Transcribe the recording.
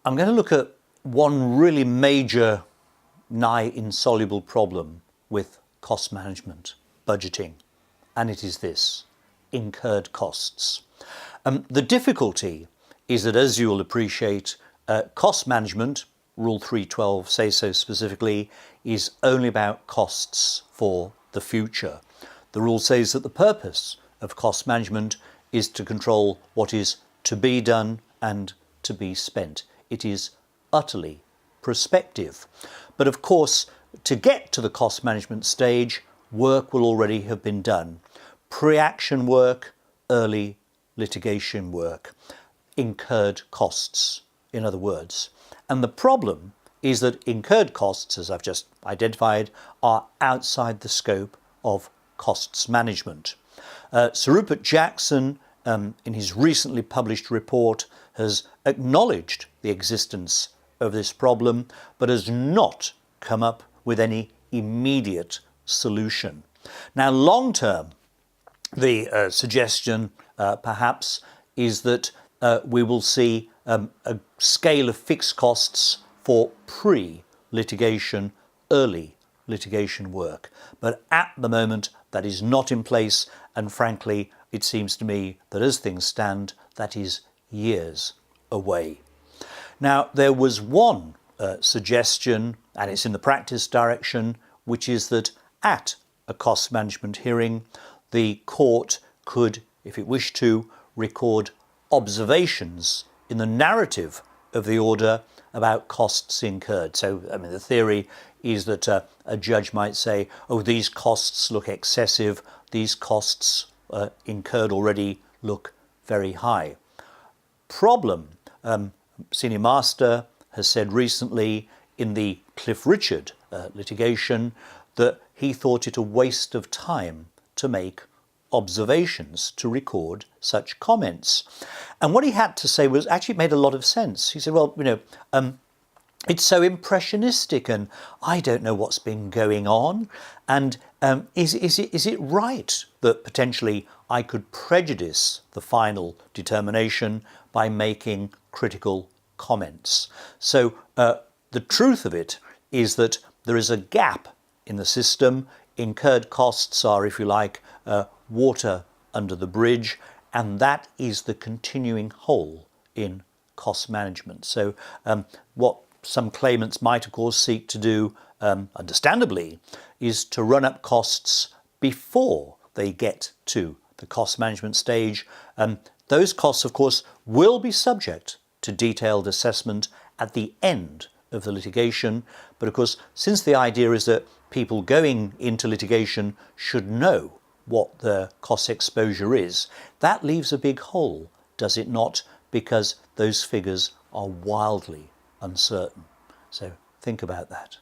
I'm going to look at one really major, nigh insoluble problem with cost management, budgeting, and it is this: incurred costs. The difficulty is that, as you'll appreciate, cost management, Rule 312 says so specifically, is only about costs for the future. The rule says that the purpose of cost management is to control what is to be done and to be spent. It is utterly prospective. But of course, to get to the cost management stage, work will already have been done. Pre-action work, early litigation work, incurred costs, in other words. And the problem is that incurred costs, as I've just identified, are outside the scope of costs management. Sir Rupert Jackson, in his recently published report, has acknowledged the existence of this problem, but has not come up with any immediate solution. Now, long term, the suggestion perhaps is that we will see a scale of fixed costs for pre-litigation, early litigation work. But at the moment, that is not in place, and frankly, it seems to me that as things stand, that is years away. Now, there was one suggestion, and it's in the practice direction, which is that at a cost management hearing, the court could, if it wished to, record observations in the narrative of the order about costs incurred. So, I mean, the theory is that a judge might say, oh, these costs look excessive, these costs incurred already look very high. Problem, Senior Master has said recently in the Cliff Richard litigation that he thought it a waste of time to make observations, to record such comments. And what he had to say was actually made a lot of sense. He said, well, it's so impressionistic and I don't know what's been going on. And is it right that potentially I could prejudice the final determination by making critical comments? So the truth of it is that there is a gap in the system. Incurred costs are, if you like, water under the bridge, and that is the continuing hole in cost management. So what some claimants might, of course, seek to do, understandably, is to run up costs before they get to the cost management stage. Those costs, of course, will be subject to detailed assessment at the end of the litigation. But of course, since the idea is that people going into litigation should know what their cost exposure is, that leaves a big hole, does it not? Because those figures are wildly uncertain. So think about that.